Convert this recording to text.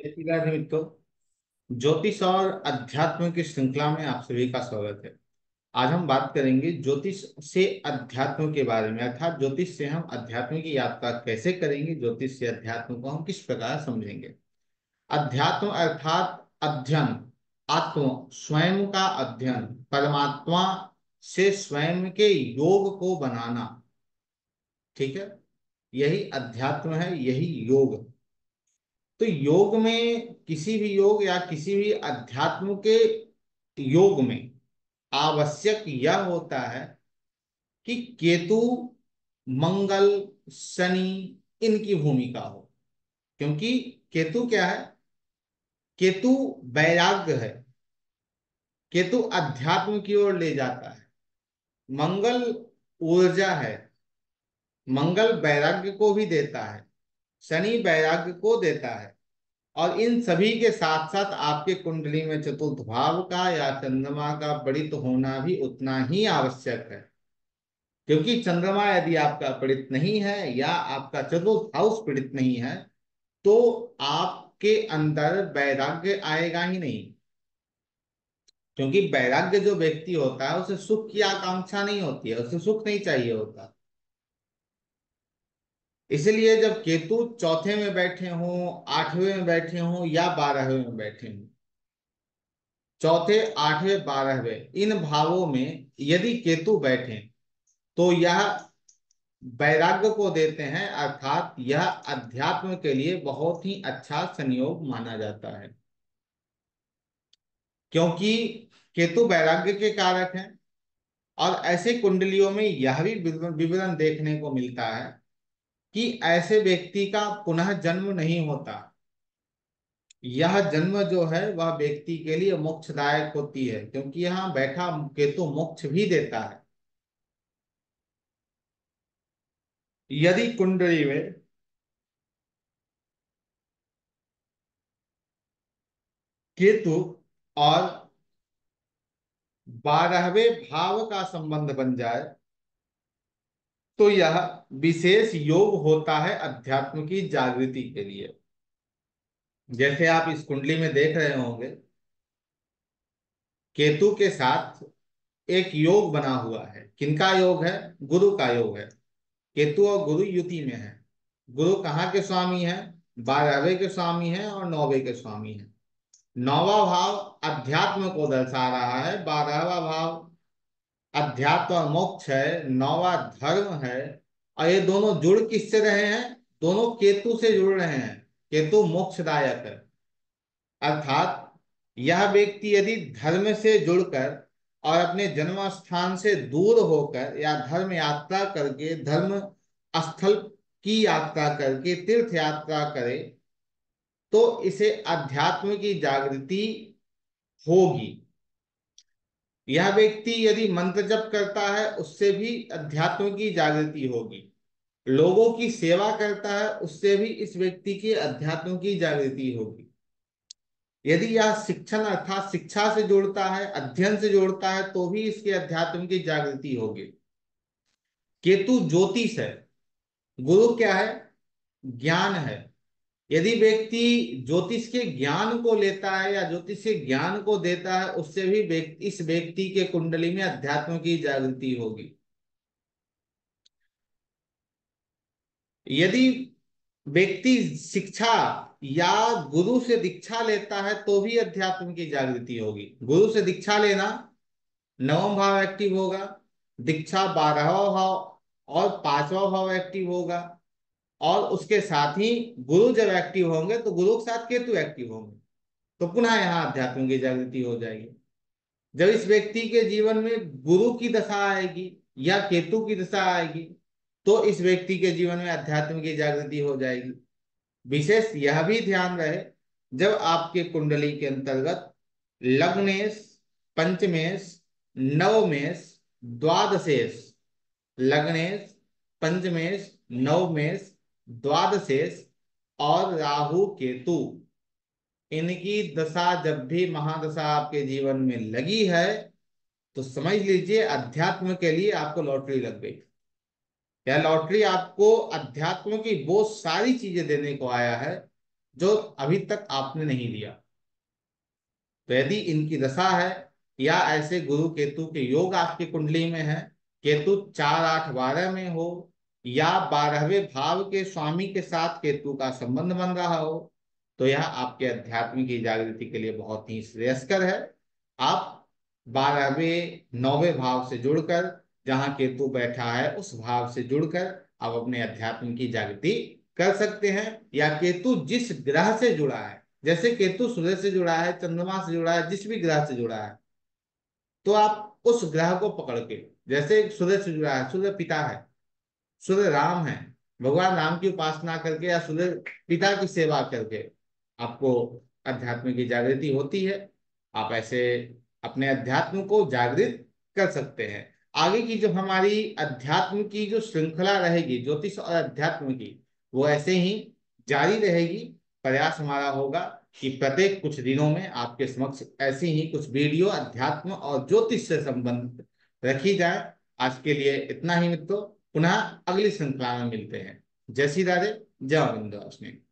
राधे मित्रों, ज्योतिष और अध्यात्म की श्रृंखला में आप सभी का स्वागत है। आज हम बात करेंगे ज्योतिष से अध्यात्म के बारे में, अर्थात ज्योतिष से हम अध्यात्म की यात्रा कैसे करेंगे, ज्योतिष से अध्यात्म को हम किस प्रकार समझेंगे। अध्यात्म अर्थात अध्ययन, आत्म स्वयं का अध्ययन, परमात्मा से स्वयं के योग को बनाना। ठीक है, यही अध्यात्म है, यही योग। तो योग में, किसी भी योग या किसी भी अध्यात्म के योग में आवश्यक यह होता है कि केतु, मंगल, शनि, इनकी भूमिका हो। क्योंकि केतु क्या है? केतु वैराग्य है, केतु अध्यात्म की ओर ले जाता है। मंगल ऊर्जा है, मंगल वैराग्य को भी देता है, शनि वैराग्य को देता है। और इन सभी के साथ साथ आपके कुंडली में चतुर्थ भाव का या चंद्रमा का पढ़ित होना भी उतना ही आवश्यक है। क्योंकि चंद्रमा यदि आपका पढ़ित नहीं है या आपका चतुर्थ हाउस पढ़ित नहीं है, तो आपके अंदर वैराग्य आएगा ही नहीं। क्योंकि वैराग्य जो व्यक्ति होता है उसे सुख की आकांक्षा नहीं होती है, उसे सुख नहीं चाहिए होता। इसलिए जब केतु चौथे में बैठे हों, आठवें में बैठे हों या बारहवें में बैठे हों, चौथे, आठवें, बारहवें इन भावों में यदि केतु बैठे, तो यह वैराग्य को देते हैं, अर्थात यह अध्यात्म के लिए बहुत ही अच्छा संयोग माना जाता है। क्योंकि केतु वैराग्य के कारक हैं। और ऐसे कुंडलियों में यह भी विवरण देखने को मिलता है कि ऐसे व्यक्ति का पुनः जन्म नहीं होता। यह जन्म जो है वह व्यक्ति के लिए मोक्षदायक होती है, क्योंकि यहाँ बैठा केतु मोक्ष भी देता है। यदि कुंडली में केतु और बारहवें भाव का संबंध बन जाए, तो यह विशेष योग होता है अध्यात्म की जागृति के लिए। जैसे आप इस कुंडली में देख रहे होंगे, केतु के साथ एक योग बना हुआ है। किनका योग है? गुरु का योग है। केतु और गुरु युति में है। गुरु कहाँ के स्वामी है? बारहवें के स्वामी है और नौवें के स्वामी है। नौवां भाव अध्यात्म को दर्शा रहा है, बारहवा भाव अध्यात्म और मोक्ष है, नौवां धर्म है। और ये दोनों जुड़ किससे रहे हैं? दोनों केतु से जुड़ रहे हैं। केतु मोक्षदायक है। अर्थात यह व्यक्ति यदि धर्म से जुड़कर और अपने जन्म स्थान से दूर होकर या धर्म यात्रा करके, धर्म स्थल की यात्रा करके तीर्थ यात्रा करे, तो इसे अध्यात्म की जागृति होगी। यह व्यक्ति यदि मंत्र जप करता है, उससे भी अध्यात्म की जागृति होगी। लोगों की सेवा करता है, उससे भी इस व्यक्ति की अध्यात्म की जागृति होगी। यदि यह शिक्षण अर्थात शिक्षा से जोड़ता है, अध्ययन से जोड़ता है, तो भी इसके अध्यात्म की जागृति होगी। केतु ज्योतिष है, गुरु क्या है? ज्ञान है। यदि व्यक्ति ज्योतिष के ज्ञान को लेता है या ज्योतिष के ज्ञान को देता है, उससे भी इस व्यक्ति के कुंडली में अध्यात्म की जागृति होगी। यदि व्यक्ति शिक्षा या गुरु से दीक्षा लेता है, तो भी अध्यात्म की जागृति होगी। गुरु से दीक्षा लेना, नवम भाव एक्टिव होगा, दीक्षा बारहवा भाव और पांचवा भाव एक्टिव होगा। और उसके साथ ही गुरु जब एक्टिव होंगे, तो गुरु के साथ केतु एक्टिव होंगे, तो पुनः यहाँ अध्यात्म की जागृति हो जाएगी। जब इस व्यक्ति के जीवन में गुरु की दशा आएगी या केतु की दशा आएगी, तो इस व्यक्ति के जीवन में अध्यात्म की जागृति हो जाएगी। विशेष यह भी ध्यान रहे, जब आपके कुंडली के अंतर्गत लग्नेश, पंचमेश, नवमेश, द्वादशेश, लग्नेश, पंचमेश, नवमेश, द्वादशेश और राहु केतु, इनकी दशा जब भी महादशा आपके जीवन में लगी है, तो समझ लीजिए अध्यात्म के लिए आपको लॉटरी लग गई। यह लॉटरी आपको अध्यात्म की वो सारी चीजें देने को आया है जो अभी तक आपने नहीं लिया। तो यदि इनकी दशा है या ऐसे गुरु केतु के योग आपकी कुंडली में है, केतु 4 8 12 में हो, या 12वें भाव के स्वामी के साथ केतु का संबंध बन रहा हो, तो यह आपके अध्यात्म की जागृति के लिए बहुत ही श्रेयस्कर है। आप 12वें 9वें भाव से जुड़कर, जहां केतु बैठा है उस भाव से जुड़कर आप अपने अध्यात्म की जागृति कर सकते हैं। या केतु जिस ग्रह से जुड़ा है, जैसे केतु सूर्य से जुड़ा है, चंद्रमा से जुड़ा है, जिस भी ग्रह से जुड़ा है, तो आप उस ग्रह को पकड़ के, जैसे सूर्य से जुड़ा है, सूर्य पिता है, सूर्य राम है, भगवान राम की उपासना करके या सूर्य पिता की सेवा करके आपको अध्यात्म की जागृति होती है। आप ऐसे अपने अध्यात्म को जागृत कर सकते हैं। आगे की जो हमारी अध्यात्म की जो श्रृंखला रहेगी ज्योतिष और अध्यात्म की, वो ऐसे ही जारी रहेगी। प्रयास हमारा होगा कि प्रत्येक कुछ दिनों में आपके समक्ष ऐसी ही कुछ वीडियो अध्यात्म और ज्योतिष से संबंधित रखी जाए। आज के लिए इतना ही मित्रों, पुनः अगली श्रृंखला में मिलते हैं। जय श्री राधे, जय विंध्यवासिनी।